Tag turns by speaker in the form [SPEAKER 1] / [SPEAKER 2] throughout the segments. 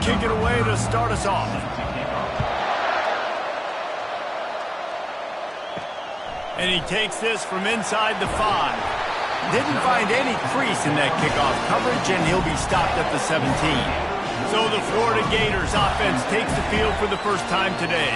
[SPEAKER 1] kick it away to start us off. And he takes this from inside the 5. Didn't find any crease in that kickoff coverage, and he'll be stopped at the 17. So the Florida Gators offense takes the field for the first time today.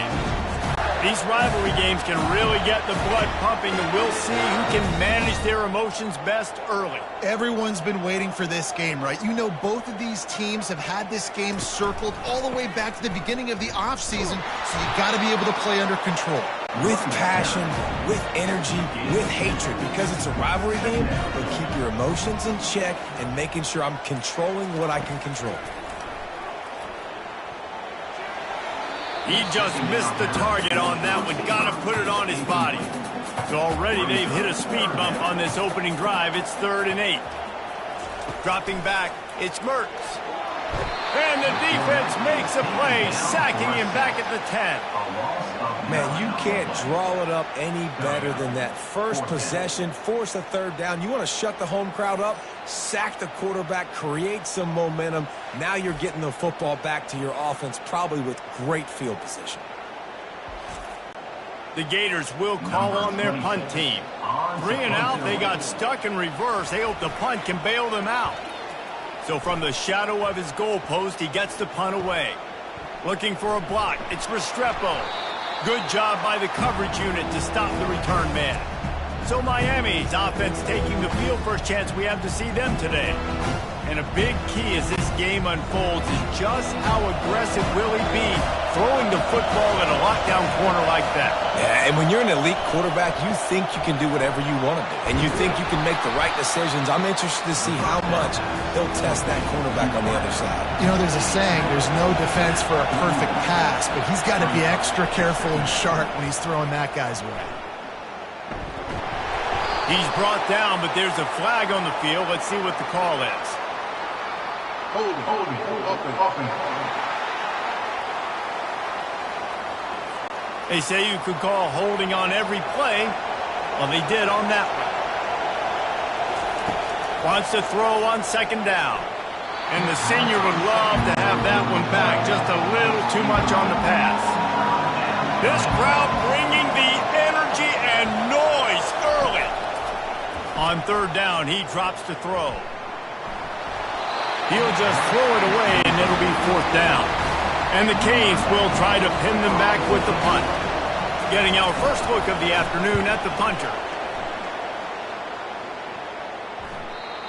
[SPEAKER 1] These rivalry games can really get the blood pumping, and we'll see who can manage their emotions best early.
[SPEAKER 2] Everyone's been waiting for this game, right? You know, both of these teams have had this game circled all the way back to the beginning of the offseason, so you got to be able to play under control.
[SPEAKER 3] With passion, with energy, with hatred, because it's a rivalry game, but keep your emotions in check and making sure I'm controlling what I can control.
[SPEAKER 1] He just missed the target on that one. Got to put it on his body. So already they've hit a speed bump on this opening drive. It's 3rd and 8. Dropping back, it's Mertz. And the defense makes a play, sacking him back at the 10.
[SPEAKER 3] Man, you can't draw it up any better than that. First possession, force a 3rd down. You want to shut the home crowd up, sack the quarterback, create some momentum. Now you're getting the football back to your offense, probably with great field position.
[SPEAKER 1] The Gators will call on their punt team. 3 and out, they got stuck in reverse. They hope the punt can bail them out. So from the shadow of his goalpost, he gets the punt away. Looking for a block, it's Restrepo. Good job by the coverage unit to stop the return man. So Miami's offense taking the field. First chance we have to see them today. And a big key as this game unfolds is just how aggressive will he be throwing the football at a lockdown corner like that.
[SPEAKER 3] Yeah, and when you're an elite quarterback, you think you can do whatever you want to do. And you think you can make the right decisions. I'm interested to see how much he'll test that cornerback on the other side.
[SPEAKER 2] You know, there's a saying, there's no defense for a perfect pass, but he's got to be extra careful and sharp when he's throwing that guy's way.
[SPEAKER 1] He's brought down, but there's a flag on the field. Let's see what the call is.
[SPEAKER 4] Holding.
[SPEAKER 1] They say you could call holding on every play. Well, they did on that one. Wants to throw on 2nd down. And the senior would love to have that one back. Just a little too much on the pass. This crowd bringing the energy and noise early. On 3rd down, he drops to throw. He'll just throw it away, and it'll be 4th down. And the Canes will try to pin them back with the punt. Getting our first look of the afternoon at the punter.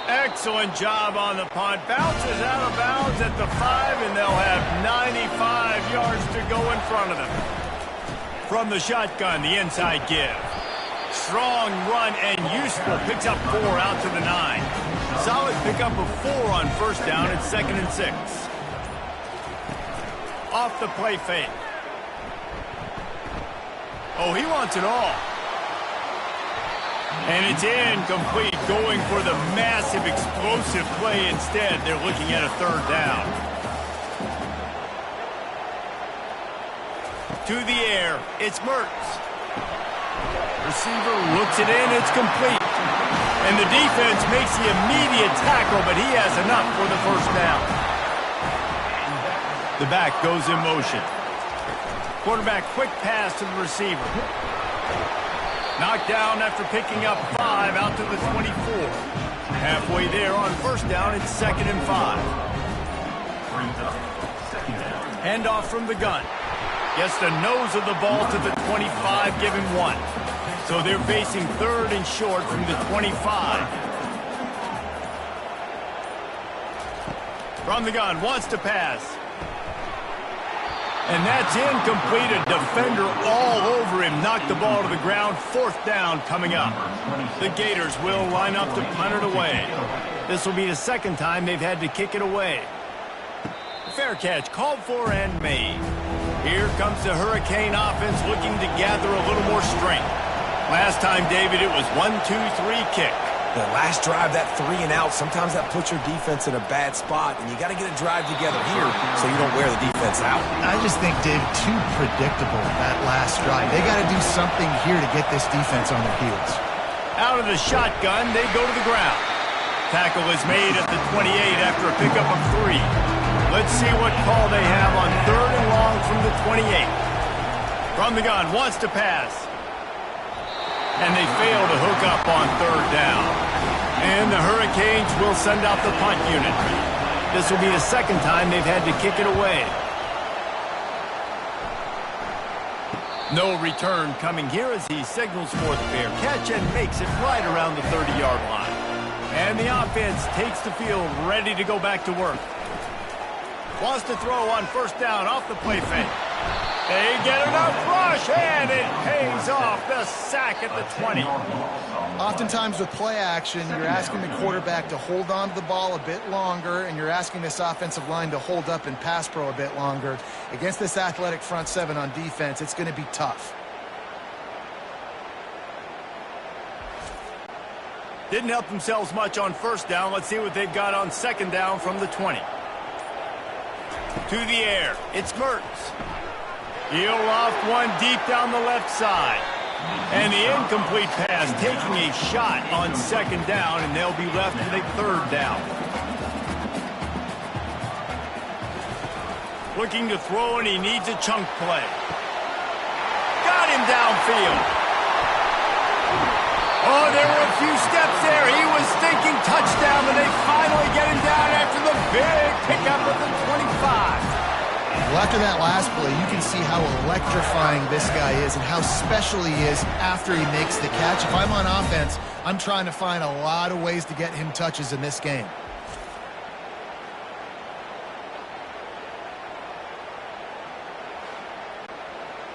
[SPEAKER 1] Excellent job on the punt. Bounces out of bounds at the 5, and they'll have 95 yards to go in front of them. From the shotgun, the inside give. Strong run and useful. Picks up 4 out to the 9. Solid pickup of 4 on 1st down. It's 2nd and 6. Off the play fake. Oh, he wants it all. And it's incomplete, going for the massive explosive play instead. They're looking at a 3rd down. To the air, it's Mertz. Receiver looks it in, it's complete. And the defense makes the immediate tackle, but he has enough for the 1st down. The back goes in motion. Quarterback quick pass to the receiver. Knocked down after picking up 5 out to the 24. Halfway there on 1st down, it's 2nd and 5. Handoff from the gun. Gets the nose of the ball to the 25, giving 1. So they're facing 3rd and short from the 25. From the gun, wants to pass. And that's incomplete. A defender all over him. Knocked the ball to the ground. 4th down coming up. The Gators will line up to punt it away. This will be the 2nd time they've had to kick it away. Fair catch called for and made. Here comes the Hurricane offense looking to gather a little more strength. Last time, David, it was 1-2-3 kick.
[SPEAKER 3] The last drive, that 3 and out, sometimes that puts your defense in a bad spot, and you got to get a drive together here so you don't wear the defense out.
[SPEAKER 2] I just think, Dave, too predictable, that last drive. They got to do something here to get this defense on their heels.
[SPEAKER 1] Out of the shotgun, they go to the ground. Tackle is made at the 28 after a pickup of 3. Let's see what call they have on 3rd and long from the 28. From the gun, wants to pass. And they fail to hook up on 3rd down. And the Hurricanes will send out the punt unit. This will be the second time they've had to kick it away. No return coming here as he signals for the fair catch and makes it right around the 30-yard line. And the offense takes the field ready to go back to work. Wants to throw on 1st down off the play fake. They get enough rush, and it pays off. The sack at the 20.
[SPEAKER 2] Oftentimes with play action, you're asking the quarterback to hold on to the ball a bit longer, and you're asking this offensive line to hold up and pass pro a bit longer. Against this athletic front seven on defense, it's going to be tough.
[SPEAKER 1] Didn't help themselves much on 1st down. Let's see what they've got on 2nd down from the 20. To the air, it's Mertens. He'll loft one deep down the left side. And the incomplete pass taking a shot on 2nd down, and they'll be left with a 3rd down. Looking to throw, and he needs a chunk play. Got him downfield. Oh, there were a few steps there. He was thinking touchdown, but they finally get him down after the big pickup of the 25.
[SPEAKER 2] Well, after that last play, you can see how electrifying this guy is and how special he is after he makes the catch. If I'm on offense, I'm trying to find a lot of ways to get him touches in this game.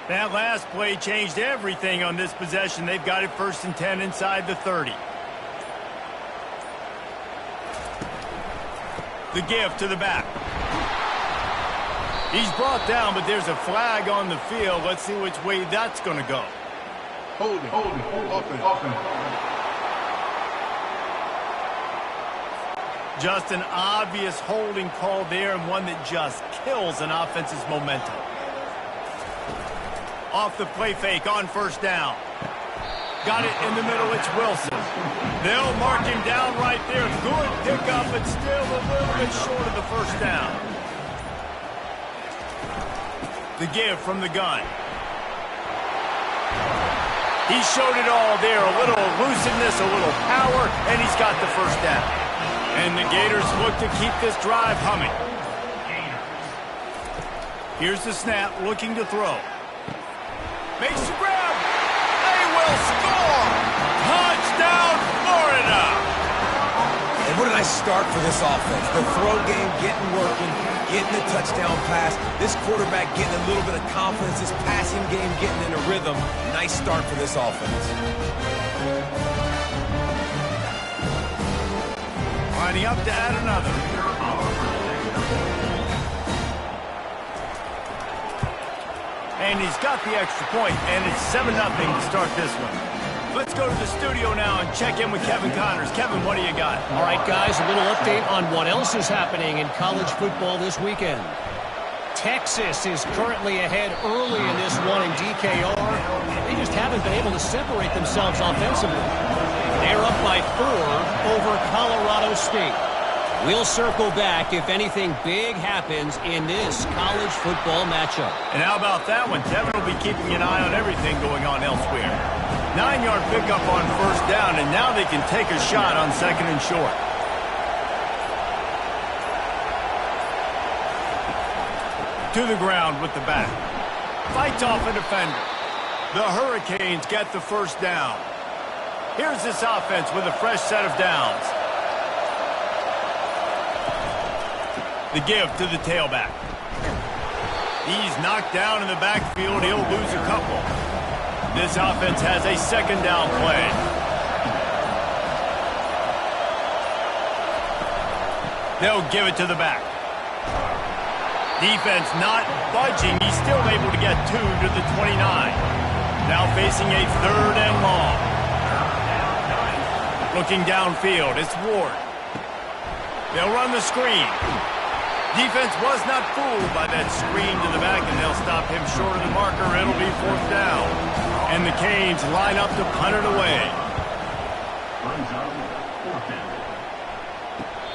[SPEAKER 1] That last play changed everything on this possession. They've got it 1st and 10 inside the 30. The give to the back. He's brought down, but there's a flag on the field. Let's see which way that's going to go.
[SPEAKER 4] Holding, open.
[SPEAKER 1] Just an obvious holding call there, and one that just kills an offense's momentum. Off the play fake on 1st down. Got it in the middle, it's Wilson. They'll mark him down right there. Good pickup, but still a little bit short of the 1st down. The give from the gun. He showed it all there. A little elusiveness, a little power, and he's got the 1st down. And the Gators look to keep this drive humming. Here's the snap, looking to throw. Makes the grab. They will score. Touchdown, Florida.
[SPEAKER 3] And what did I start for this offense? The throw game getting working, getting the touchdown pass. This quarterback getting a little bit of confidence. This passing game getting in a rhythm. Nice start for this offense.
[SPEAKER 1] Lining up to add another. And he's got the extra point, and it's 7-0 to start this one. Let's go to the studio now and check in with Kevin Connors. Kevin, what do you got?
[SPEAKER 5] All right, guys, a little update on what else is happening in college football this weekend. Texas is currently ahead early in this one in DKR. They just haven't been able to separate themselves offensively. They're up by 4 over Colorado State. We'll circle back if anything big happens in this college football matchup.
[SPEAKER 1] And how about that one? Kevin will be keeping an eye on everything going on elsewhere. 9-yard pickup on 1st down, and now they can take a shot on 2nd and short. To the ground with the back. Fights off a defender. The Hurricanes get the 1st down. Here's this offense with a fresh set of downs. The give to the tailback. He's knocked down in the backfield. He'll lose a couple. This offense has a 2nd down play. They'll give it to the back. Defense not budging. He's still able to get 2 to the 29. Now facing a 3rd and long. Looking downfield, it's Ward. They'll run the screen. Defense was not fooled by that screen to the back, and they'll stop him short of the marker. It'll be 4th down. And the Canes line up to punt it away.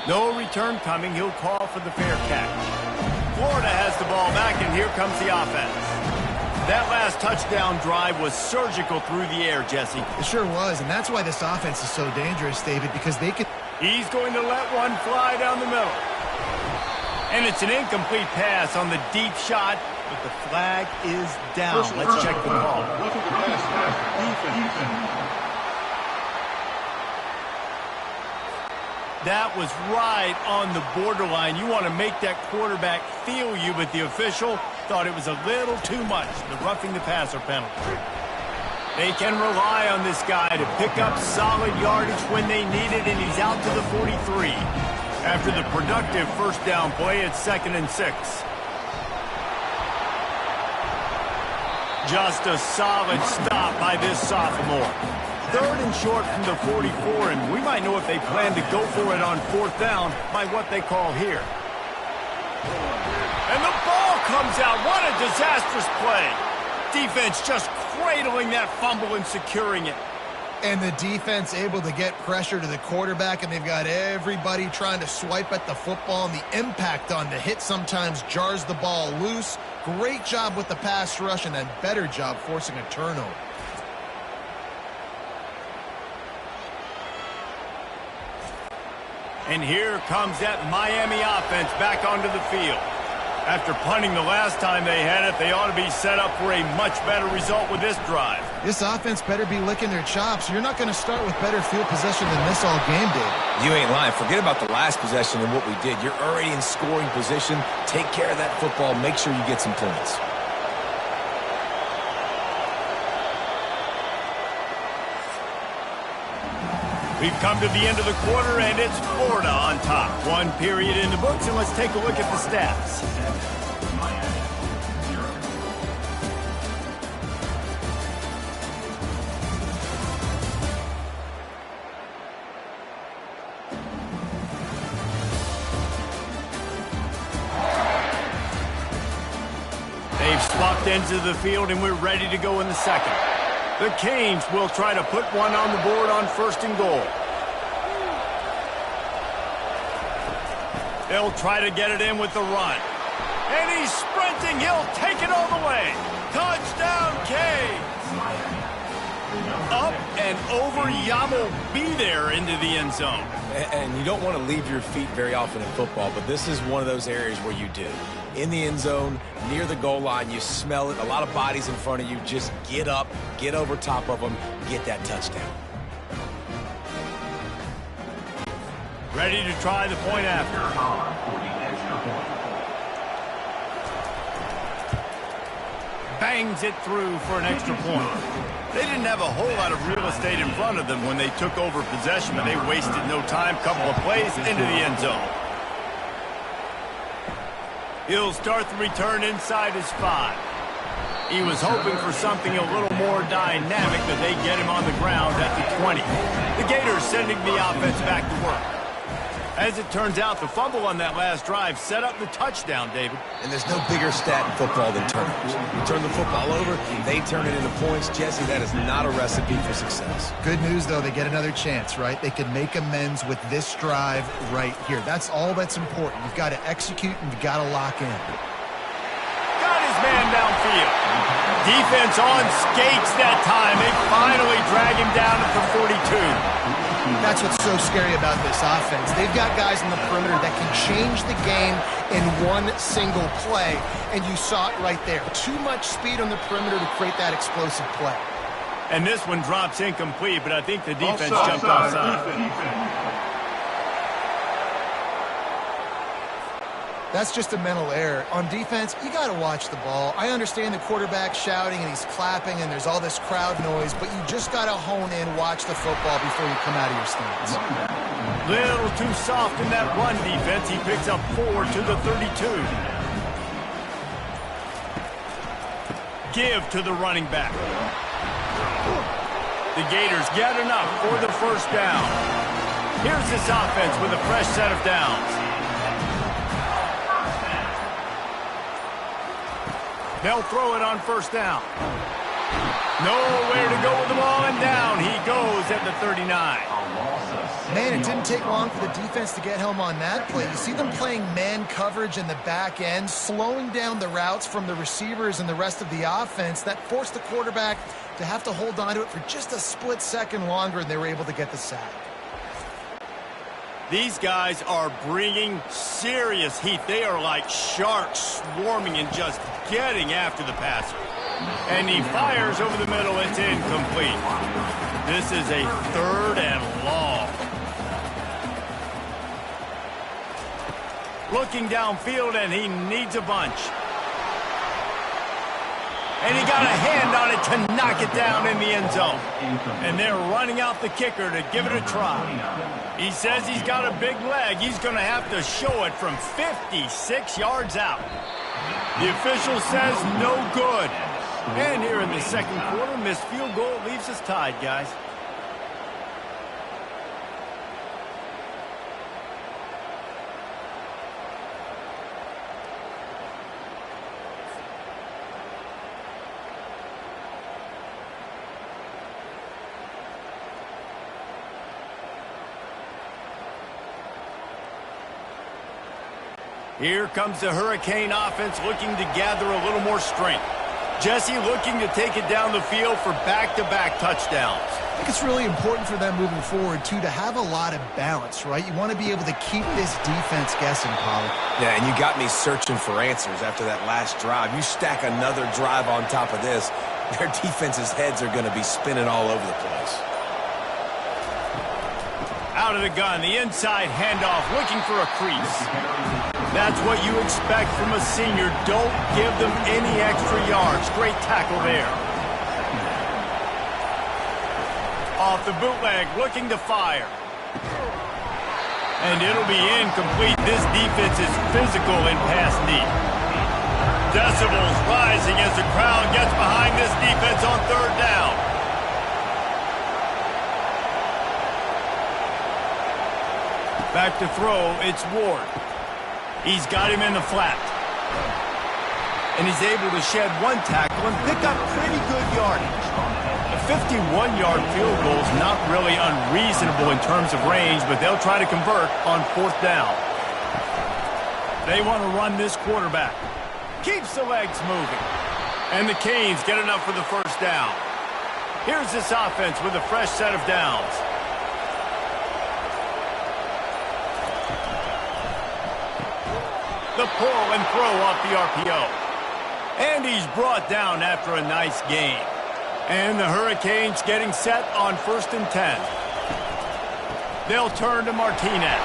[SPEAKER 1] No return coming. He'll call for the fair catch. Florida has the ball back, and here comes the offense. That last touchdown drive was surgical through the air, Jesse.
[SPEAKER 2] It sure was, and that's why this offense is so dangerous, David, because they can...
[SPEAKER 1] He's going to let one fly down the middle. And it's an incomplete pass on the deep shot, but the flag is down. Let's check the call. That was right on the borderline. You want to make that quarterback feel you, but the official thought it was a little too much, the roughing the passer penalty. They can rely on this guy to pick up solid yardage when they need it, and he's out to the 43. After the productive first down play, it's 2nd and 6. Just a solid stop by this sophomore. 3rd and short from the 44, and we might know if they plan to go for it on 4th down by what they call here. And the ball comes out. What a disastrous play. Defense just cradling that fumble and securing it.
[SPEAKER 2] And the defense able to get pressure to the quarterback, and they've got everybody trying to swipe at the football, and the impact on the hit sometimes jars the ball loose. Great job with the pass rush, and a better job forcing a turnover.
[SPEAKER 1] And here comes that Miami offense back onto the field. After punting the last time they had it, they ought to be set up for a much better result with this drive.
[SPEAKER 2] This offense better be licking their chops. You're not going to start with better field possession than this all game, Dave.
[SPEAKER 3] You ain't lying. Forget about the last possession and what we did. You're already in scoring position. Take care of that football. Make sure you get some points.
[SPEAKER 1] We've come to the end of the quarter, and it's Florida on top. 1 period in the books, and let's take a look at the stats. They've swapped ends of the field, and we're ready to go in the second. The Canes will try to put one on the board on 1st and goal. They'll try to get it in with the run. And he's sprinting. He'll take it all the way. Touchdown, Canes. Up and over. Yamo be there into the end zone.
[SPEAKER 3] And you don't want to leave your feet very often in football, but this is one of those areas where you do. In the end zone, near the goal line, you smell it. A lot of bodies in front of you. Just get up, get over top of them, get that touchdown.
[SPEAKER 1] Ready to try the point after. Bangs it through for an extra point. They didn't have a whole lot of real estate in front of them when they took over possession, but they wasted no time. Couple of plays into the end zone. He'll start the return inside his 5. He was hoping for something a little more dynamic, but they get him on the ground at the 20. The Gators sending the offense back to work. As it turns out, the fumble on that last drive set up the touchdown, David.
[SPEAKER 3] And there's no bigger stat in football than turnovers. You turn the football over, they turn it into points. Jesse, that is not a recipe for success.
[SPEAKER 2] Good news, though, they get another chance, right? They can make amends with this drive right here. That's all that's important. You've got to execute and you've got to lock in.
[SPEAKER 1] Got his man downfield. Defense on skates that time. They finally drag him down at the 42.
[SPEAKER 2] That's what's so scary about this offense. They've got guys in the perimeter that can change the game in one single play, and you saw it right there. Too much speed on the perimeter to create that explosive play.
[SPEAKER 1] And this one drops incomplete, but I think the defense jumped offside.
[SPEAKER 2] That's just a mental error. On defense, you got to watch the ball. I understand the quarterback shouting and he's clapping and there's all this crowd noise, but you just got to hone in, watch the football before you come out of your stance.
[SPEAKER 1] Little too soft in that run defense. He picks up 4 to the 32. Give to the running back. The Gators get enough for the first down. Here's this offense with a fresh set of downs. They'll throw it on first down. Nowhere to go with the ball, and down he goes at the 39.
[SPEAKER 2] Man, it didn't take long for the defense to get home on that play. You see them playing man coverage in the back end, slowing down the routes from the receivers and the rest of the offense. That forced the quarterback to have to hold on to it for just a split second longer, and they were able to get the sack.
[SPEAKER 1] These guys are bringing serious heat. They are like sharks swarming and just getting after the passer. And he fires over the middle. It's incomplete. This is a 3rd and long. Looking downfield, and he needs a bunch. And he got a hand on it to knock it down in the end zone. And they're running out the kicker to give it a try. He says he's got a big leg. He's going to have to show it from 56 yards out. The official says no good. And here in the second quarter, missed field goal leaves us tied, guys. Here comes the Hurricane offense looking to gather a little more strength. Jesse looking to take it down the field for back-to-back touchdowns.
[SPEAKER 2] I think it's really important for them moving forward, too, to have a lot of balance, right? You want to be able to keep this defense guessing, Pollard.
[SPEAKER 3] Yeah, and you got me searching for answers after that last drive. You stack another drive on top of this, their defense's heads are going to be spinning all over the place.
[SPEAKER 1] Out of the gun, the inside handoff, looking for a crease. That's what you expect from a senior. Don't give them any extra yards. Great tackle there. Off the bootleg, looking to fire. And it'll be incomplete. This defense is physical in pass deep. Decibels rising as the crowd gets behind this defense on 3rd down. Back to throw, it's Ward. He's got him in the flat. And he's able to shed one tackle and pick up pretty good yardage. A 51-yard field goal is not really unreasonable in terms of range, but they'll try to convert on 4th down. They want to run this quarterback. Keeps the legs moving. And the Canes get enough for the 1st down. Here's this offense with a fresh set of downs. The pull and throw off the RPO. And he's brought down after a nice gain. And the Hurricanes getting set on 1st and 10. They'll turn to Martinez.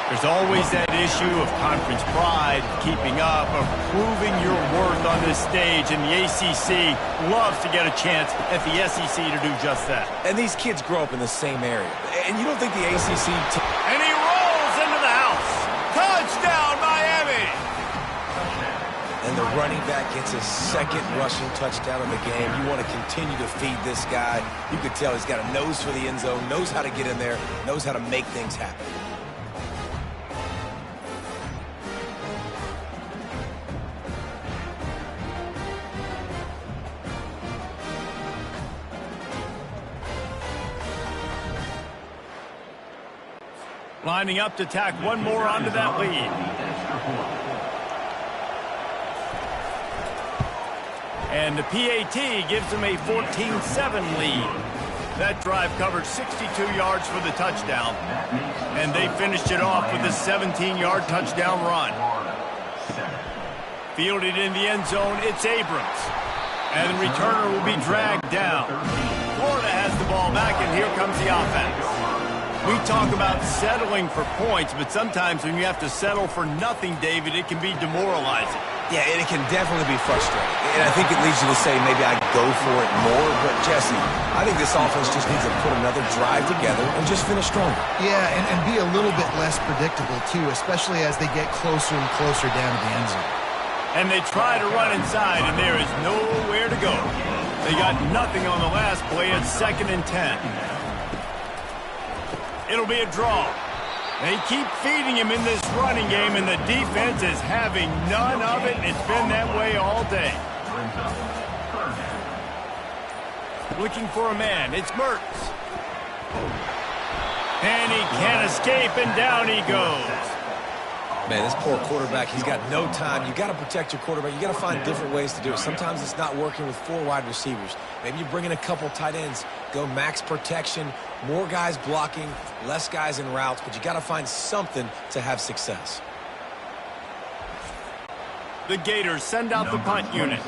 [SPEAKER 1] There's always that issue of conference pride, keeping up, of proving your worth on this stage. And the ACC loves to get a chance at the SEC to do just that.
[SPEAKER 3] And these kids grow up in the same area. And you don't think the ACC...
[SPEAKER 1] And he rolls into the house. Touchdown, Miami!
[SPEAKER 3] And the running back gets his 2nd rushing touchdown of the game. You want to continue to feed this guy. You could tell he's got a nose for the end zone, knows how to get in there, knows how to make things happen.
[SPEAKER 1] Lining up to tack one more onto that lead. And the PAT gives them a 14-7 lead. That drive covered 62 yards for the touchdown. And they finished it off with a 17-yard touchdown run. Fielded in the end zone, it's Abrams. And the returner will be dragged down. Florida has the ball back, and here comes the offense. We talk about settling for points, but sometimes when you have to settle for nothing, David, it can be demoralizing.
[SPEAKER 3] Yeah, and it can definitely be frustrating. And I think it leads you to say maybe I go for it more. But, Jesse, I think this offense just needs to put another drive together and just finish stronger.
[SPEAKER 2] Yeah, and be a little bit less predictable, too, especially as they get closer and closer down to the end zone.
[SPEAKER 1] And they try to run inside, and there is nowhere to go. They got nothing on the last play at 2nd and 10. It'll be a draw. They keep feeding him in this running game, and the defense is having none of it. It's been that way all day. Looking for a man. It's Mertz. And he can't escape, and down he goes.
[SPEAKER 3] Man, this poor quarterback, he's got no time. You got to protect your quarterback. You got to find different ways to do it. Sometimes it's not working with 4 wide receivers. Maybe you bring in a couple tight ends, go max protection, more guys blocking, less guys in routes, but you got to find something to have success.
[SPEAKER 1] The Gators send out the punt unit.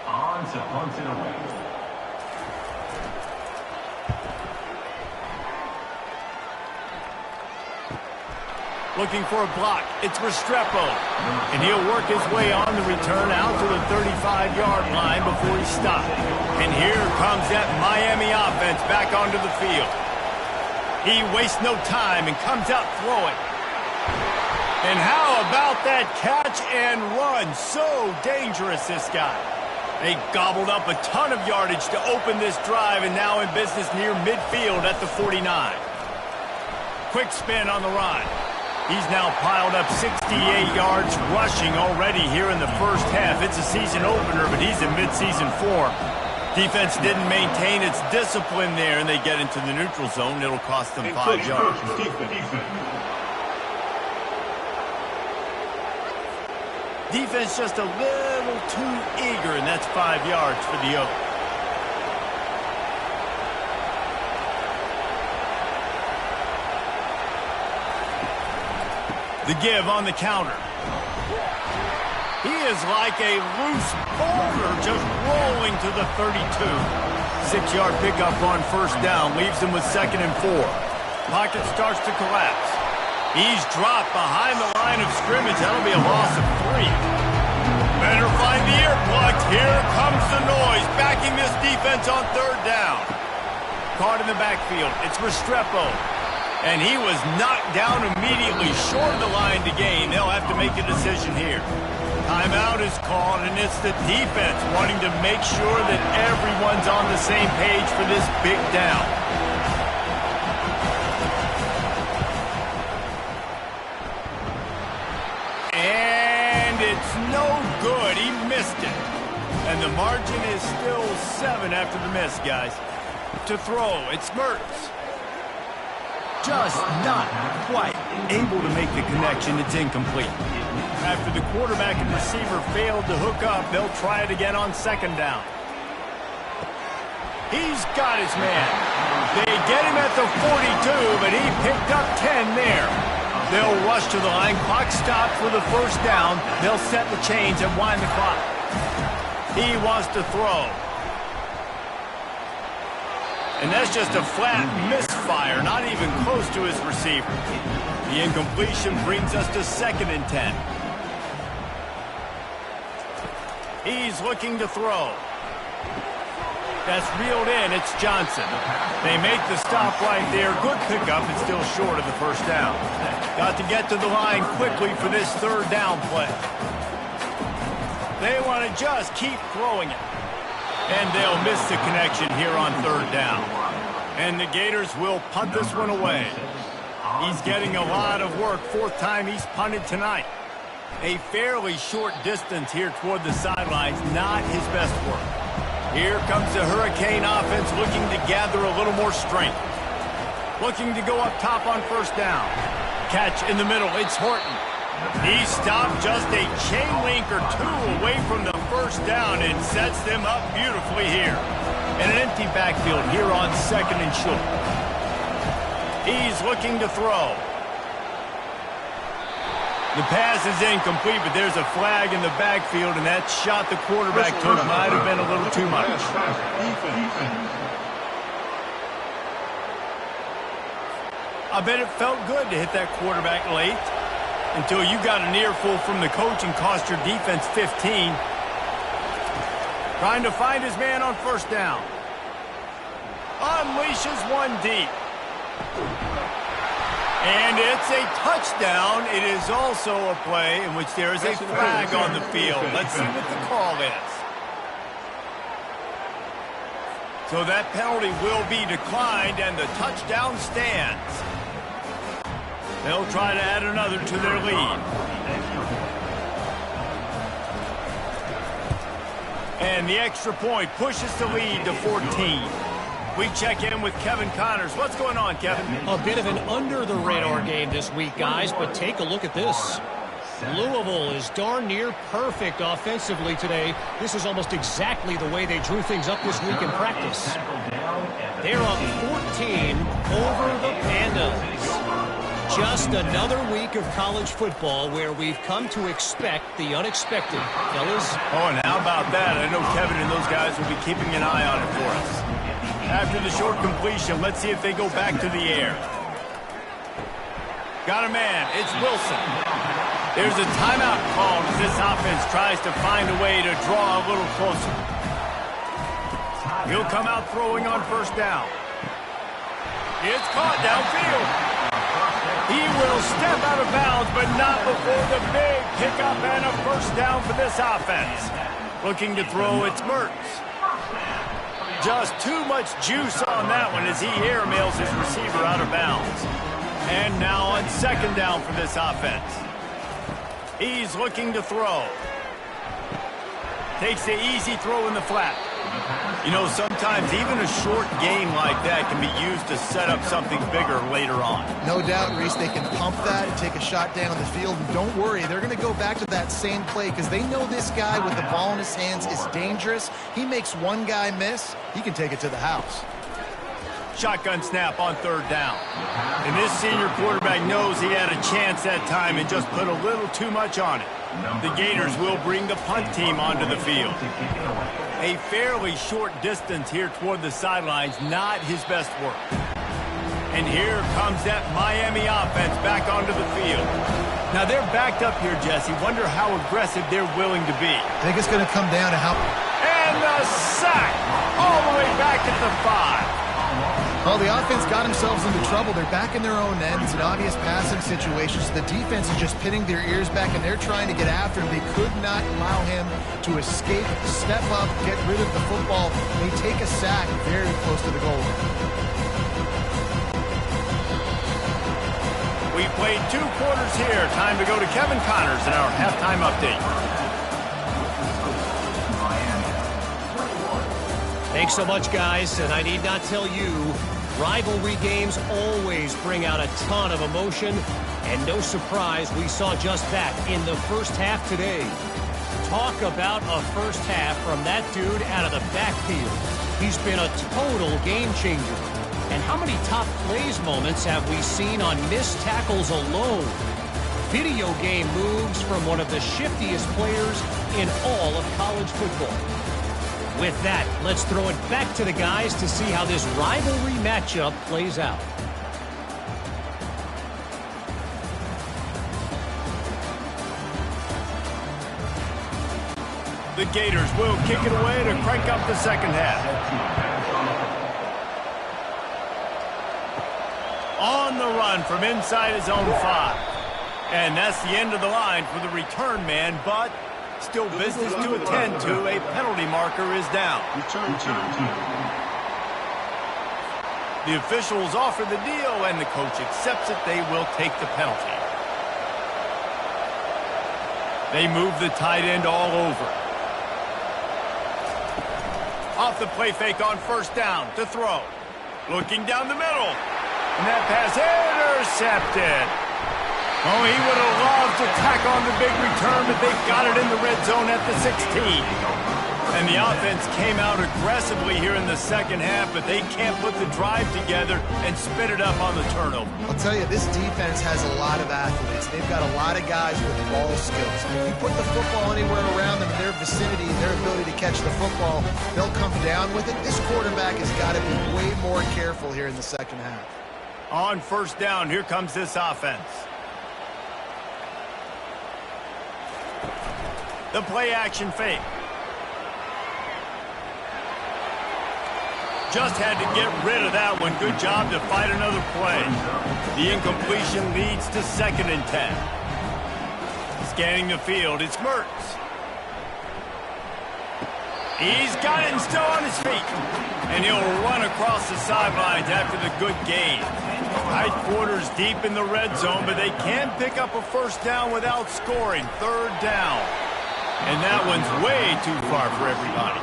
[SPEAKER 6] On to punt it away.
[SPEAKER 1] Looking for a block. It's Restrepo. And he'll work his way on the return out to the 35-yard line before he stopped. And here comes that Miami offense back onto the field. He wastes no time and comes out throwing. And how about that catch and run? So dangerous, this guy. They gobbled up a ton of yardage to open this drive, and now in business near midfield at the 49. Quick spin on the run. He's now piled up 68 yards rushing already here in the first half. It's a season opener, but he's in midseason form. Defense didn't maintain its discipline there, and they get into the neutral zone. It'll cost them 5 yards. Defense just a little too eager, and that's 5 yards for the Oaks. The give on the counter. He is like a loose boulder just rolling to the 32. 6-yard pickup on first down leaves him with 2nd and 4. Pocket starts to collapse. He's dropped behind the line of scrimmage. That'll be a loss of 3. Better find the earplugs. Here comes the noise, backing this defense on 3rd down. Caught in the backfield. It's Restrepo. And he was knocked down immediately short of the line to gain. They'll have to make a decision here. Timeout is called, and it's the defense wanting to make sure that everyone's on the same page for this big down. And it's no good. He missed it. And the margin is still 7 after the miss, guys. To throw, it's Mertz. Just not quite able to make the connection. It's incomplete. After the quarterback and receiver failed to hook up, they'll try it again on 2nd down. He's got his man. They get him at the 42, but he picked up 10 there. They'll rush to the line. Clock stopped for the 1st down. They'll set the chains and wind the clock. He wants to throw. And that's just a flat misfire, not even close to his receiver. The incompletion brings us to 2nd and 10. He's looking to throw. That's reeled in. It's Johnson. They make the stop right there. Good pickup. It's still short of the 1st down. Got to get to the line quickly for this 3rd down play. They want to just keep throwing it. And they'll miss the connection here on 3rd down. And the Gators will punt this one away. He's getting a lot of work. 4th time he's punted tonight. A fairly short distance here toward the sidelines. Not his best work. Here comes the Hurricane offense looking to gather a little more strength. Looking to go up top on 1st down. Catch in the middle. It's Horton. He stopped just a chain link or 2 away from the 1st down and sets them up beautifully here. And an empty backfield here on 2nd and short. He's looking to throw. The pass is incomplete, but there's a flag in the backfield, and that shot the quarterback took might have been a little too much. I bet it felt good to hit that quarterback late. Until you got an earful from the coach and cost your defense 15. Trying to find his man on 1st down. Unleashes one deep. And it's a touchdown. It is also a play in which there is a flag on the field. Let's see what the call is. So that penalty will be declined, and the touchdown stands. They'll try to add another to their lead. And the extra point pushes the lead to 14. We check in with Kevin Connors. What's going on, Kevin?
[SPEAKER 5] A bit of an under-the-radar game this week, guys, but take a look at this. Louisville is darn near perfect offensively today. This is almost exactly the way they drew things up this week in practice. They're up 14 over the Pandas. Just another week of college football where we've come to expect the unexpected, fellas.
[SPEAKER 1] Oh, and how about that? I know Kevin and those guys will be keeping an eye on it for us. After the short completion, let's see if they go back to the air. Got a man. It's Wilson. There's a timeout called as this offense tries to find a way to draw a little closer. He'll come out throwing on first down. It's caught downfield. He will step out of bounds, but not before the big pickup and a first down for this offense. Looking to throw, it's Mertz. Just too much juice on that one as he airmails his receiver out of bounds. And now on second down for this offense. He's looking to throw. Takes the easy throw in the flat. You know, sometimes even a short game like that can be used to set up something bigger later on.
[SPEAKER 2] No doubt, Reese, they can pump that and take a shot down the field. And don't worry, they're going to go back to that same play because they know this guy with the ball in his hands is dangerous. He makes one guy miss, he can take it to the house.
[SPEAKER 1] Shotgun snap on third down. And this senior quarterback knows he had a chance that time and just put a little too much on it. The Gators will bring the punt team onto the field. A fairly short distance here toward the sidelines, not his best work. And here comes that Miami offense back onto the field. Now they're backed up here, Jesse. Wonder how aggressive they're willing to be.
[SPEAKER 2] I think it's going to come down to how...
[SPEAKER 1] And the sack! All the way back at the 5.
[SPEAKER 2] Well, the offense got themselves into trouble. They're back in their own end. It's an obvious passing situation. So the defense is just pinning their ears back, and they're trying to get after him. They could not allow him to escape, step up, get rid of the football. They take a sack very close to the goal line.
[SPEAKER 1] We played 2 quarters here. Time to go to Kevin Connors in our halftime update.
[SPEAKER 5] Thanks so much, guys, and I need not tell you, rivalry games always bring out a ton of emotion, and no surprise, we saw just that in the first half today. Talk about a first half from that dude out of the backfield. He's been a total game changer. And how many top plays moments have we seen on missed tackles alone? Video game moves from one of the shiftiest players in all of college football. With that, let's throw it back to the guys to see how this rivalry matchup plays out.
[SPEAKER 1] The Gators will kick it away to crank up the second half. On the run from inside his own 5. And that's the end of the line for the return man, but still business to attend to. A penalty marker is down.
[SPEAKER 4] Return team.
[SPEAKER 1] The officials offer the deal, and the coach accepts it. They will take the penalty. They move the tight end all over. Off the play fake on first down to throw. Looking down the middle. And that pass intercepted. Oh, he would have loved to tack on the big return, but they got it in the red zone at the 16. And the offense came out aggressively here in the second half, but they can't put the drive together and spit it up on the turnover.
[SPEAKER 2] I'll tell you, this defense has a lot of athletes. They've got a lot of guys with ball skills. If you put the football anywhere around them in their vicinity, their ability to catch the football, they'll come down with it. This quarterback has got to be way more careful here in the second half.
[SPEAKER 1] On first down, here comes this offense. The play action fake. Just had to get rid of that one. Good job to fight another play. The incompletion leads to 2nd and 10. Scanning the field, it's Mertz. He's got it and still on his feet. And he'll run across the sidelines after the good gain. Tight quarters deep in the red zone, but they can pick up a first down without scoring. 3rd down. And that one's way too far for everybody.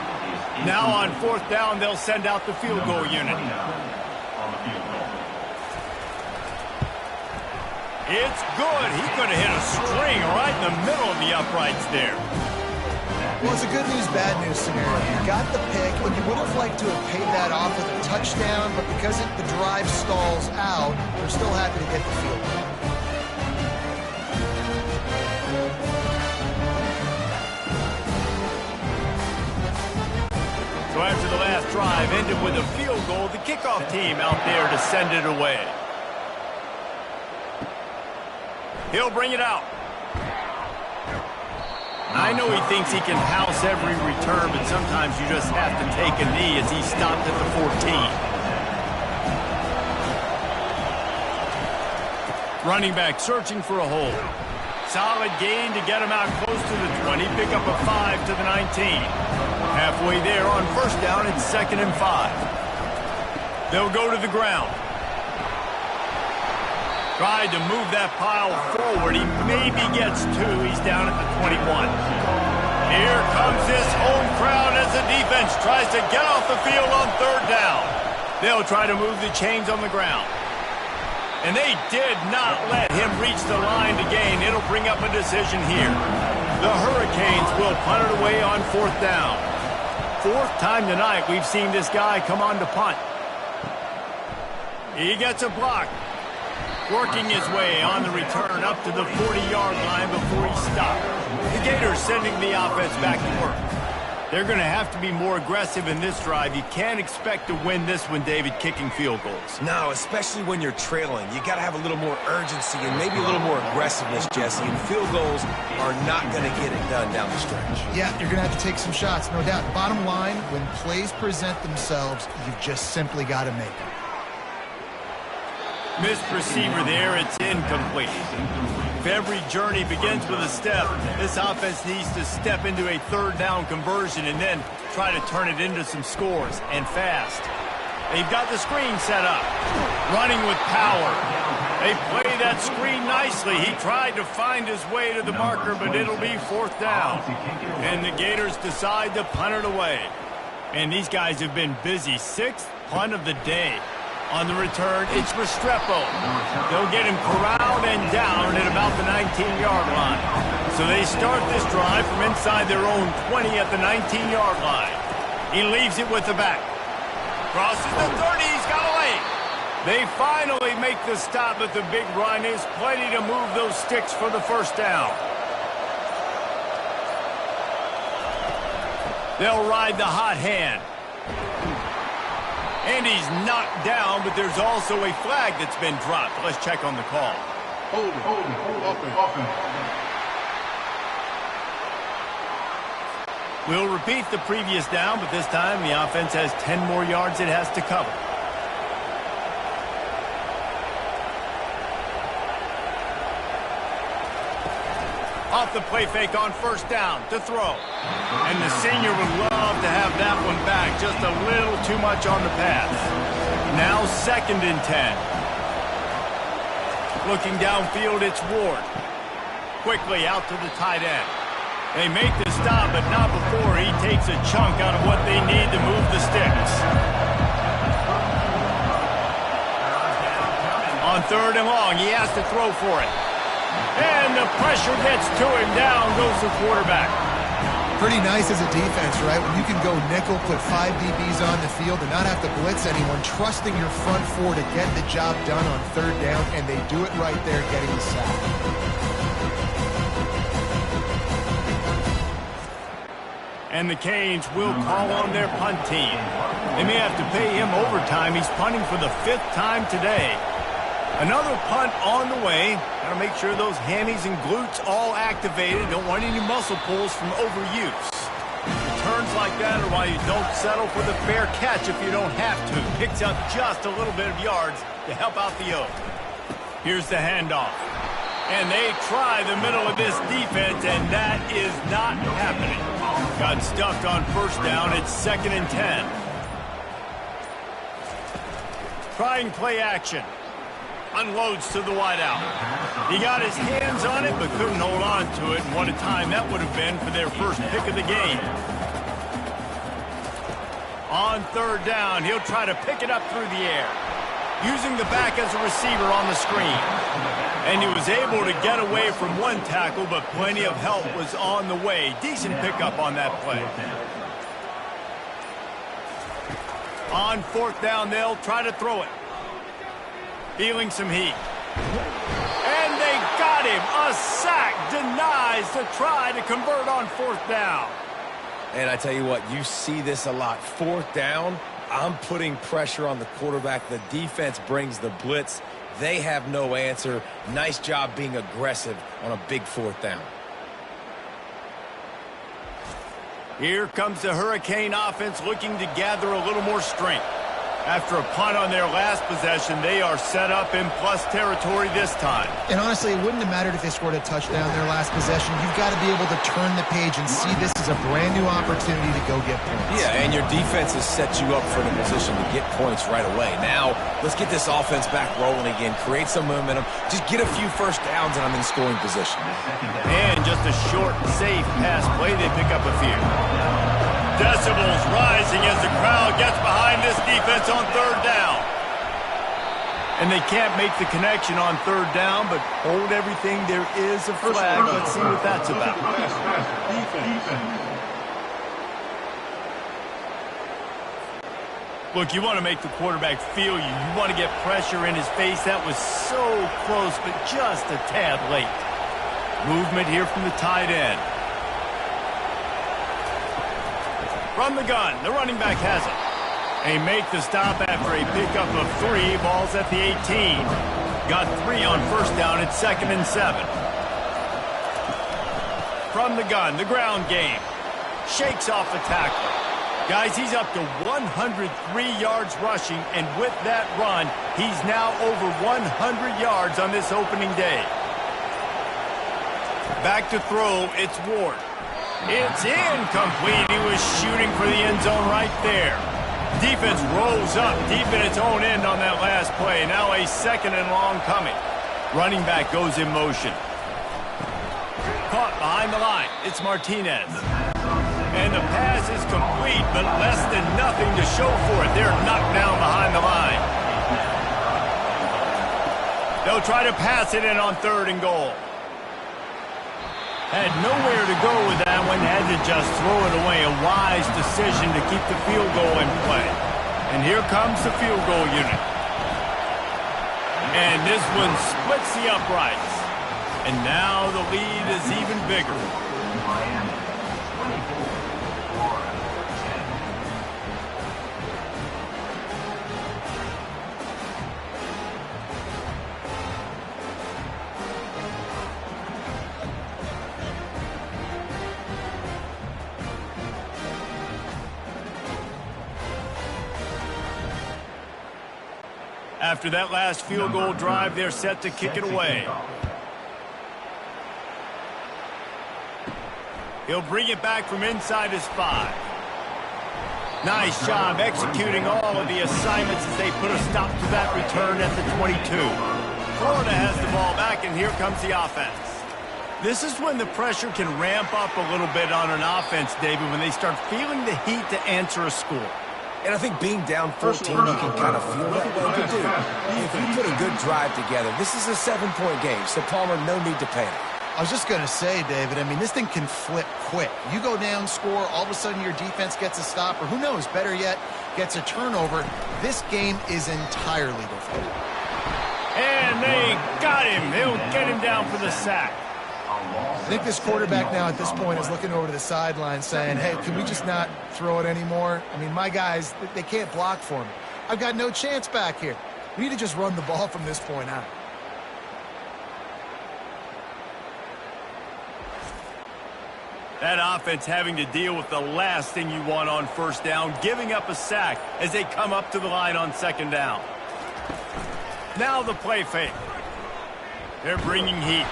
[SPEAKER 1] Now on 4th down, they'll send out the field goal unit. It's good. He could have hit a string right in the middle of the uprights there.
[SPEAKER 2] Well, it's a good news, bad news scenario. You got the pick, and you would have liked to have paid that off with a touchdown, but because the drive stalls out, they're still happy to get the field goal.
[SPEAKER 1] So after the last drive ended with a field goal, the kickoff team out there to send it away. He'll bring it out. I know he thinks he can house every return, but sometimes you just have to take a knee as he stopped at the 14. Running back searching for a hole. Solid gain to get him out close to the 20. Pick up a 5 to the 19. Halfway there on 1st down, it's 2nd and 5. They'll go to the ground. Tried to move that pile forward. He maybe gets 2. He's down at the 21. Here comes this home crowd as the defense tries to get off the field on 3rd down. They'll try to move the chains on the ground. And they did not let him reach the line to gain. It'll bring up a decision here. The Hurricanes will punt it away on 4th down. 4th time tonight we've seen this guy come on to punt. He gets a block. Working his way on the return up to the 40-yard line before he stopped. The Gators sending the offense back to work. They're going to have to be more aggressive in this drive. You can't expect to win this one, David, kicking field goals.
[SPEAKER 3] No, especially when you're trailing. You got to have a little more urgency and maybe a little more aggressiveness, Jesse. And field goals are not going to get it done down the stretch.
[SPEAKER 2] Yeah, you're going to have to take some shots, no doubt. Bottom line, when plays present themselves, you've just simply got to make them.
[SPEAKER 1] Missed receiver there, it's incomplete. If every journey begins with a step, this offense needs to step into a 3rd down conversion and then try to turn it into some scores, and fast. They've got the screen set up. Running with power. They play that screen nicely. He tried to find his way to the marker, but it'll be 4th down. And the Gators decide to punt it away. And these guys have been busy. 6th punt of the day. On the return, it's Restrepo. They'll get him corralled and down at about the 19-yard line. So they start this drive from inside their own 20 at the 19-yard line. He leaves it with the back. Crosses the 30, he's got a lane. They finally make the stop, but the big run is plenty to move those sticks for the 1st down. They'll ride the hot hand. And he's knocked down, but there's also a flag that's been dropped. Let's check on the call.
[SPEAKER 4] Hold it.
[SPEAKER 1] We'll repeat the previous down, but this time the offense has 10 more yards it has to cover. Off the play fake on 1st down to throw. And the senior would love to have that one back. Just a little too much on the pass. Now 2nd and 10. Looking downfield, it's Ward. Quickly out to the tight end. They make the stop, but not before he takes a chunk out of what they need to move the sticks. On 3rd and long, he has to throw for it. And the pressure gets to him. Down goes the quarterback.
[SPEAKER 2] Pretty nice as a defense, right? When you can go nickel, put 5 DBs on the field and not have to blitz anyone, trusting your front 4 to get the job done on 3rd down, and they do it right there, getting the sack.
[SPEAKER 1] And the Canes will call on their punt team. They may have to pay him overtime. He's punting for the 5th time today. Another punt on the way. Got to make sure those hammies and glutes all activated. Don't want any muscle pulls from overuse. Returns like that are why you don't settle for the fair catch if you don't have to. Picks up just a little bit of yards to help out the Oak. Here's the handoff. And they try the middle of this defense, and that is not happening. Got stuffed on 1st down. It's 2nd and 10. Trying play action. unloads to the wideout. He got his hands on it, but couldn't hold on to it. And what a time that would have been for their first pick of the game. On third down, he'll try to pick it up through the air, using the back as a receiver on the screen. And he was able to get away from one tackle, but plenty of help was on the way. Decent pickup on that play. On fourth down, they'll try to throw it. Feeling some heat. And they got him. A sack denies the try to convert on fourth down.
[SPEAKER 3] And I tell you what, you see this a lot. Fourth down, I'm putting pressure on the quarterback. The defense brings the blitz. They have no answer. Nice job being aggressive on a big fourth down.
[SPEAKER 1] Here comes the Hurricane offense looking to gather a little more strength. After a punt on their last possession, they are set up in plus territory this time.
[SPEAKER 2] And honestly, it wouldn't have mattered if they scored a touchdown their last possession. You've got to be able to turn the page and see this as a brand new opportunity to go get points.
[SPEAKER 3] Yeah, and your defense has set you up for the position to get points right away. Now, let's get this offense back rolling again, create some momentum, just get a few first downs, and I'm in scoring position.
[SPEAKER 1] And just a short, safe pass play, they pick up a few. Decibels rising as the crowd gets behind this defense on third down. And they can't make the connection on third down, but hold everything. There is a flag. Let's see what that's about. Look, you want to make the quarterback feel you. You want to get pressure in his face. That was so close, but just a tad late. Movement here from the tight end. From the gun, the running back has it. They make the stop after a pickup of 3, balls at the 18. Got 3 on first down at 2nd and 7. From the gun, the ground game. Shakes off the tackle. Guys, he's up to 103 yards rushing, and with that run, he's now over 100 yards on this opening day. Back to throw, it's Ward. It's incomplete. He was shooting for the end zone right there. Defense rolls up deep in its own end on that last play. Now a 2nd and long coming. Running back goes in motion. Caught behind the line. It's Martinez. And the pass is complete, but less than nothing to show for it. They're knocked down behind the line. They'll try to pass it in on 3rd and goal. Had nowhere to go with that one, had to just throw it away. A wise decision to keep the field goal in play. And here comes the field goal unit. And this one splits the uprights. And now the lead is even bigger. After that last field goal drive, they're set to kick it away. He'll bring it back from inside his 5. Nice job executing all of the assignments as they put a stop to that return at the 22. Florida has the ball back, and here comes the offense. This is when the pressure can ramp up a little bit on an offense, David, when they start feeling the heat to answer a score.
[SPEAKER 3] And I think being down 14, you can kind of feel that way. But dude, if you put a good drive together, this is a 7-point game, so Palmer, no need to panic.
[SPEAKER 2] I was just going to say, David, I mean, this thing can flip quick. You go down, score, all of a sudden your defense gets a stop, or who knows, better yet, gets a turnover. This game is entirely different.
[SPEAKER 1] And they got him. They'll get him down for the sack.
[SPEAKER 2] I think this quarterback now at this point is looking over to the sideline saying, hey, can we just not throw it anymore? I mean, my guys, they can't block for me. I've got no chance back here. We need to just run the ball from this point out.
[SPEAKER 1] That offense having to deal with the last thing you want on first down, giving up a sack as they come up to the line on 2nd down. Now the play fake. They're bringing heat.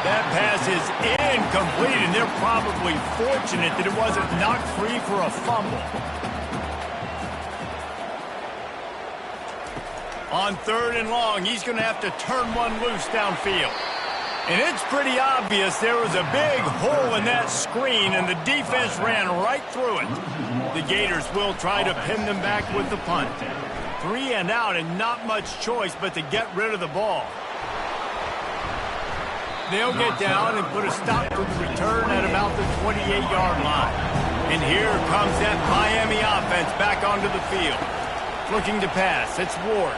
[SPEAKER 1] That pass is incomplete, and they're probably fortunate that it wasn't knocked free for a fumble. On 3rd and long, he's going to have to turn one loose downfield. And it's pretty obvious there was a big hole in that screen, and the defense ran right through it. The Gators will try to pin them back with the punt. 3 and out, and not much choice but to get rid of the ball. They'll get down and put a stop to the return at about the 28-yard line. And here comes that Miami offense back onto the field. Looking to pass, it's Ward.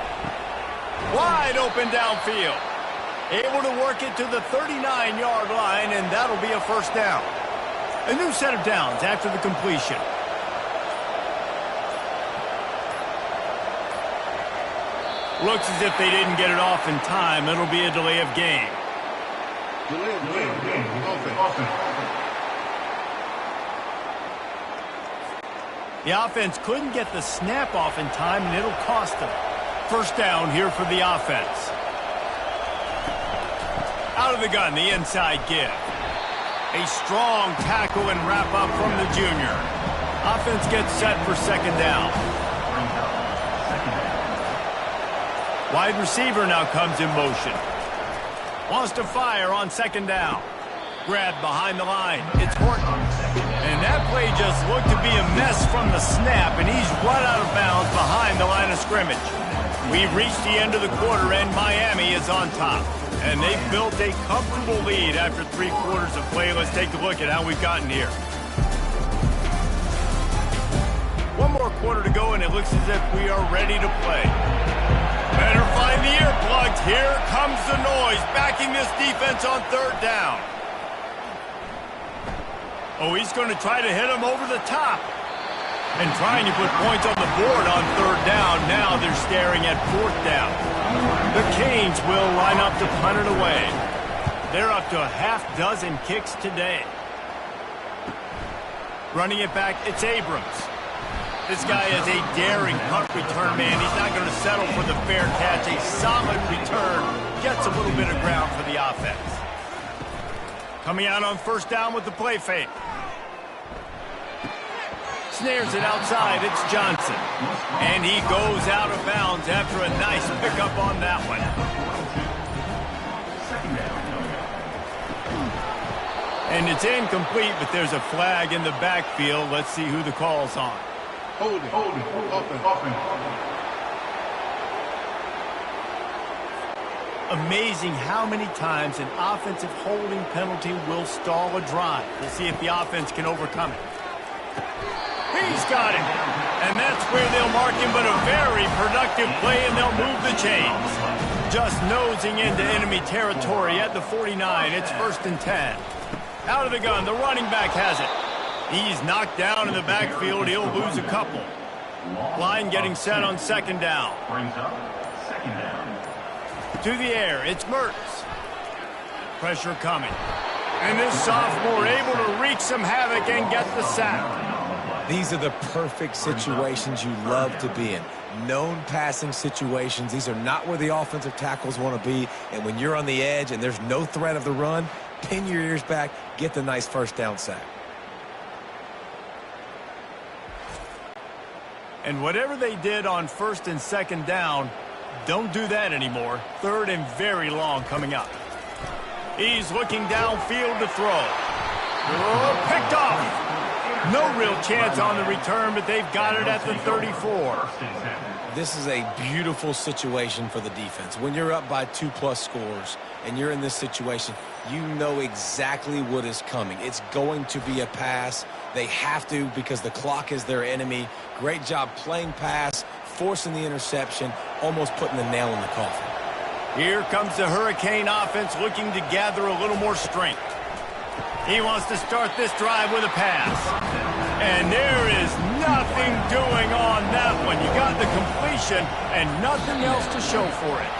[SPEAKER 1] Wide open downfield. Able to work it to the 39-yard line, and that'll be a first down. A new set of downs after the completion. Looks as if they didn't get it off in time. It'll be a delay of game.
[SPEAKER 4] Delay of game. Offense.
[SPEAKER 1] The offense couldn't get the snap off in time, and it'll cost them. First down here for the offense. Out of the gun, the inside give. A strong tackle and wrap up from the junior. Offense gets set for second down. Wide receiver now comes in motion. Wants to fire on second down. Grabbed behind the line. It's Horton. And that play just looked to be a mess from the snap, and he's run out of bounds behind the line of scrimmage. We've reached the end of the quarter, and Miami is on top. And they've built a comfortable lead after 3 quarters of play. Let's take a look at how we've gotten here. One more quarter to go, and it looks as if we are ready to play. Better find the earplugs. Here comes the noise, backing this defense on 3rd down. Oh, he's going to try to hit him over the top. And trying to put points on the board on 3rd down. Now they're staring at 4th down. The Canes will line up to punt it away. They're up to a half-dozen kicks today. Running it back, it's Abrams. This guy is a daring punt return man. He's not going to settle for the fair catch. A solid return. Gets a little bit of ground for the offense. Coming out on 1st down with the play fake. Snares it outside. It's Johnson. And he goes out of bounds after a nice pickup on that one. And it's incomplete, but there's a flag in the backfield. Let's see who the call's on.
[SPEAKER 4] Holding. Offense.
[SPEAKER 1] Amazing how many times an offensive holding penalty will stall a drive. We'll see if the offense can overcome it. He's got it. And that's where they'll mark him, but a very productive play, and they'll move the chains. Just nosing into enemy territory at the 49. It's 1st and 10. Out of the gun, the running back has it. He's knocked down in the backfield. He'll lose a couple. Line getting set on 2nd down.
[SPEAKER 6] Brings up 2nd down.
[SPEAKER 1] To the air, it's Mertz. Pressure coming. And this sophomore able to wreak some havoc and get the sack.
[SPEAKER 3] These are the perfect situations you love to be in. Known passing situations. These are not where the offensive tackles want to be. And when you're on the edge and there's no threat of the run, pin your ears back, get the nice 1st down sack.
[SPEAKER 1] And whatever they did on 1st and 2nd down, don't do that anymore. 3rd and very long coming up. He's looking downfield to throw. Oh, picked off. No real chance on the return, but they've got it at the 34.
[SPEAKER 3] This is a beautiful situation for the defense. When you're up by 2+ scores and you're in this situation, you know exactly what is coming. It's going to be a pass. They have to because the clock is their enemy. Great job playing pass, forcing the interception, almost putting the nail in the coffin.
[SPEAKER 1] Here comes the Hurricane offense looking to gather a little more strength. He wants to start this drive with a pass. And there is nothing doing on that one. You got the completion and nothing else to show for it.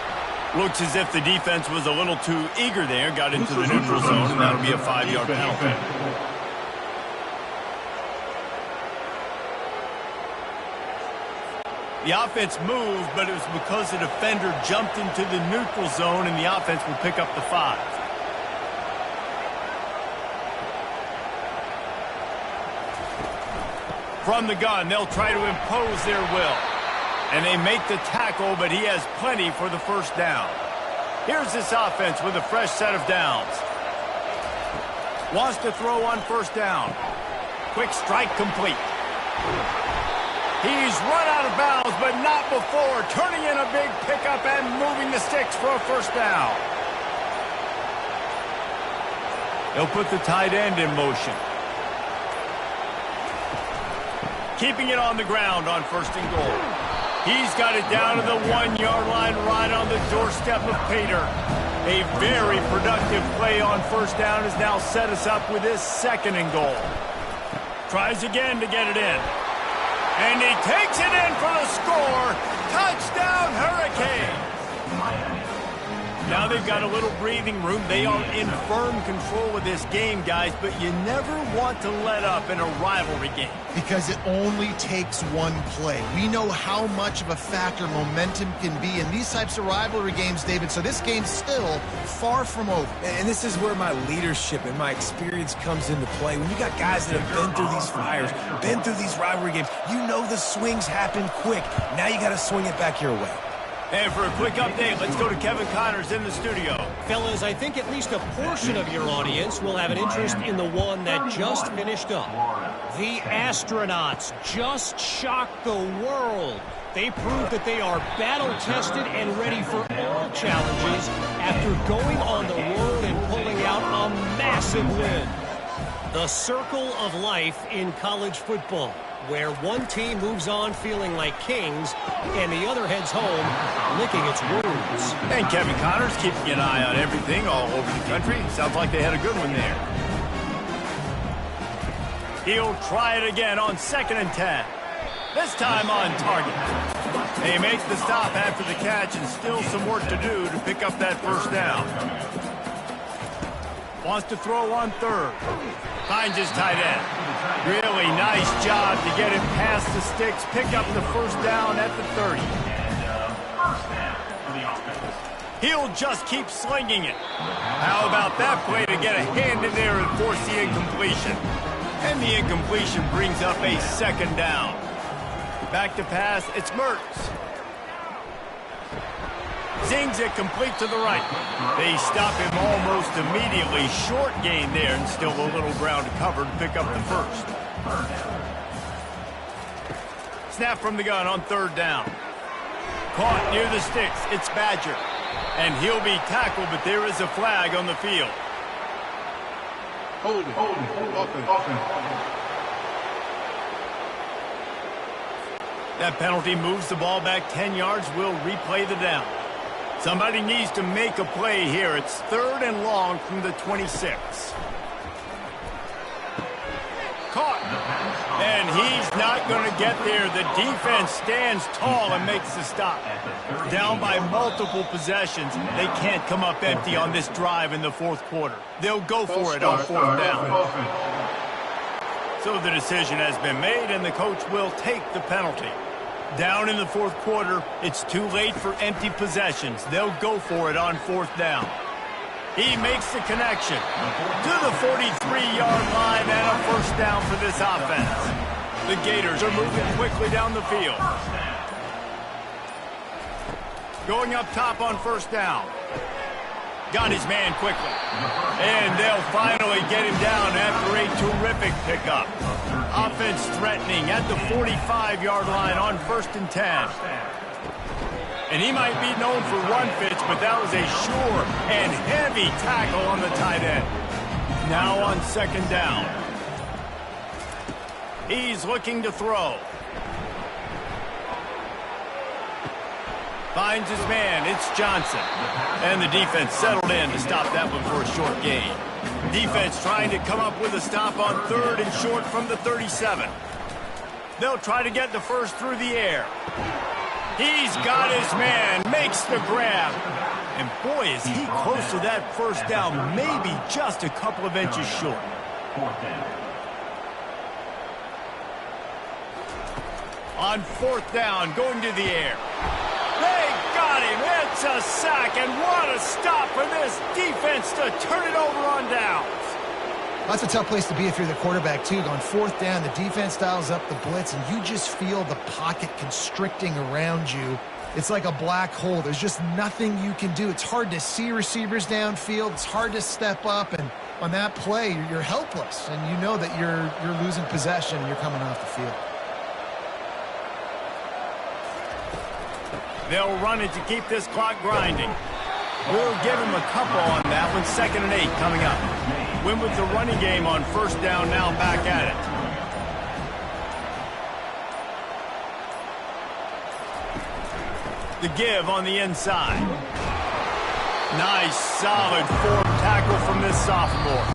[SPEAKER 1] Looks as if the defense was a little too eager there, got into the neutral zone, and that'll be a 5-yard penalty. The offense moved, but it was because the defender jumped into the neutral zone, and the offense will pick up the 5. From the gun, they'll try to impose their will. And they make the tackle, but he has plenty for the first down. Here's this offense with a fresh set of downs. Wants to throw on first down. Quick strike complete. He's run out of bounds, but not before turning in a big pickup and moving the sticks for a first down. He'll put the tight end in motion. Keeping it on the ground on first and goal. He's got it down to the 1-yard line right on the doorstep of Pater. A very productive play on first down has now set us up with this second and goal. Tries again to get it in. And he takes it in for the score. Touchdown, Hurricanes. Now they've got a little breathing room. They are in firm control of this game, guys, but you never want to let up in a rivalry game.
[SPEAKER 2] Because it only takes one play. We know how much of a factor momentum can be in these types of rivalry games, David, so this game's still far from over.
[SPEAKER 3] And this is where my leadership and my experience comes into play. When you got guys that have been through these fires, been through these rivalry games, you know the swings happen quick. Now you got to swing it back your way.
[SPEAKER 1] And for a quick update, let's go to Kevin Connors in the studio.
[SPEAKER 5] Fellas, I think at least a portion of your audience will have an interest in the one that just finished up. The astronauts just shocked the world. They proved that they are battle-tested and ready for all challenges after going on the road and pulling out a massive win. The circle of life in college football, where one team moves on feeling like kings and the other heads home licking its wounds.
[SPEAKER 1] And Kevin Connors keeping an eye on everything all over the country. Sounds like they had a good one there. He'll try it again on 2nd and 10. This time on target. He makes the stop after the catch and still some work to do to pick up that first down. Wants to throw on 3rd. Finds his tight end. Really nice job to get him past the sticks, pick up the first down at the 30. He'll just keep slinging it. How about that play to get a hand in there and force the incompletion? And the incompletion brings up a 2nd down. Back to pass, it's Mertz. Zings it complete to the right. They stop him almost immediately. Short gain there and still a little ground to cover to pick up the first. Snap from the gun on 3rd down. Caught near the sticks. It's Badger. And he'll be tackled, but there is a flag on the field.
[SPEAKER 4] Hold it.
[SPEAKER 1] That penalty moves the ball back 10 yards. We'll replay the down. Somebody needs to make a play here. It's 3rd and long from the 26. Caught. And he's not going to get there. The defense stands tall and makes the stop. Down by multiple possessions. They can't come up empty on this drive in the 4th quarter. They'll go for it on 4th down. So the decision has been made, and the coach will take the penalty. Down in the 4th quarter, it's too late for empty possessions. They'll go for it on 4th down. He makes the connection to the 43-yard line and a first down for this offense. The Gators are moving quickly down the field. Going up top on first down. Got his man quickly. And they'll finally get him down after a terrific pickup. Offense threatening at the 45-yard line on 1st and 10. And he might be known for run fits, but that was a sure and heavy tackle on the tight end. Now on 2nd down. He's looking to throw. Finds his man. It's Johnson. And the defense settled in to stop that one for a short gain. Defense trying to come up with a stop on 3rd and short from the 37. They'll try to get the first through the air. He's got his man. Makes the grab. And boy, is he close to that first down. Maybe just a couple of inches short. On 4th down, going to the air. They got him. It's a sack, and what a stop for this defense to turn it over on downs.
[SPEAKER 2] That's a tough place to be if you're the quarterback, too. On fourth down, the defense dials up the blitz, and you just feel the pocket constricting around you. It's like a black hole. There's just nothing you can do. It's hard to see receivers downfield. It's hard to step up, and on that play, you're helpless, and you know that you're losing possession and you're coming off the field.
[SPEAKER 1] They'll run it to keep this clock grinding. We'll give him a couple on that one. 2nd and 8 coming up. Win with the running game on first down, now back at it. The give on the inside. Nice, solid form tackle from this sophomore.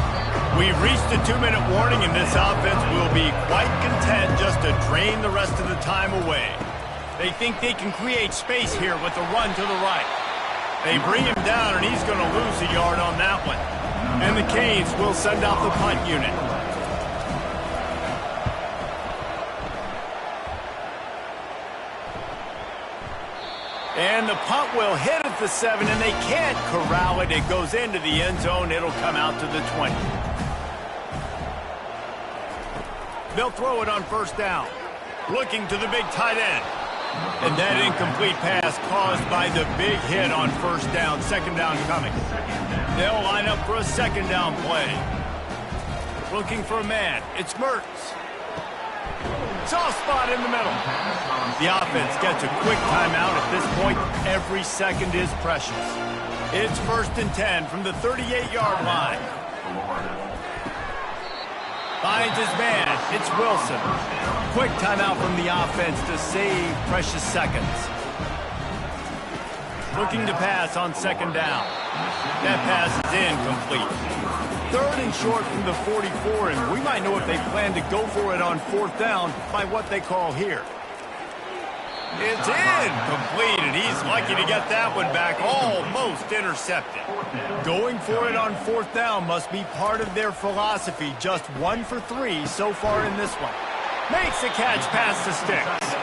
[SPEAKER 1] We've reached the 2-minute warning, and this offense will be quite content just to drain the rest of the time away. They think they can create space here with a run to the right. They bring him down, and he's going to lose a yard on that one. And the Canes will send out the punt unit. And the punt will hit at the 7, and they can't corral it. It goes into the end zone. It'll come out to the 20. They'll throw it on first down. Looking to the big tight end. And that incomplete pass caused by the big hit on first down. 2nd down coming. They'll line up for a 2nd down play. Looking for a man. It's Mertz. Soft spot in the middle. The offense gets a quick timeout. At this point, every second is precious. It's 1st and 10 from the 38-yard line. Finds his man. It's Wilson. Quick timeout from the offense to save precious seconds. Looking to pass on 2nd down. That pass is incomplete. 3rd and short from the 44, and we might know if they plan to go for it on 4th down by what they call here. It's incomplete, and he's lucky to get that one back, almost intercepted. Going for it on 4th down must be part of their philosophy. Just 1 for 3 so far in this one. Makes the catch past the sticks.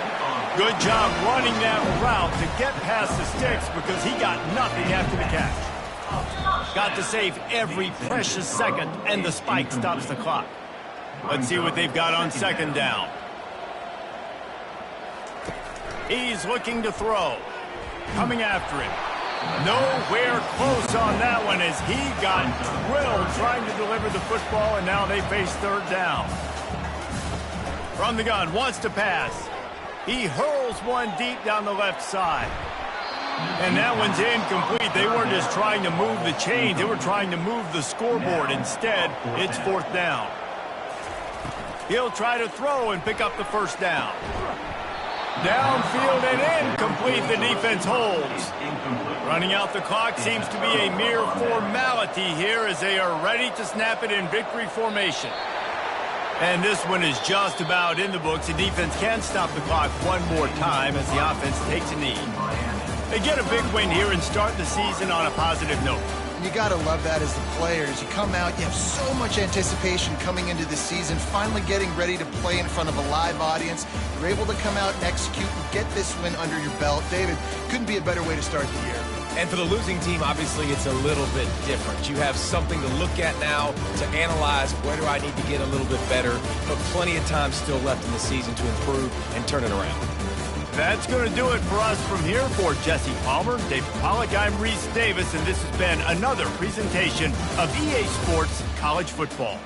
[SPEAKER 1] Good job running that route to get past the sticks because he got nothing after the catch. Got to save every precious second, and the spike stops the clock. Let's see what they've got on 2nd down. He's looking to throw. Coming after him. Nowhere close on that one as he got drilled trying to deliver the football, and now they face 3rd down. From the gun, wants to pass. He hurls one deep down the left side. And that one's incomplete. They weren't just trying to move the chains. They were trying to move the scoreboard. Instead, it's 4th down. He'll try to throw and pick up the 1st down. Downfield and incomplete. The defense holds. Running out the clock seems to be a mere formality here as they are ready to snap it in victory formation. And this one is just about in the books. The defense can stop the clock one more time as the offense takes a knee. They get a big win here and start the season on a positive note.
[SPEAKER 2] You got to love that as the players. You come out, you have so much anticipation coming into the season, finally getting ready to play in front of a live audience. You're able to come out and execute and get this win under your belt. David, couldn't be a better way to start the year.
[SPEAKER 3] And for the losing team, obviously, it's a little bit different. You have something to look at now to analyze where do I need to get a little bit better, but plenty of time still left in the season to improve and turn it around.
[SPEAKER 1] That's going to do it for us from here. For Jesse Palmer, David Pollack, I'm Reese Davis, and this has been another presentation of EA Sports College Football.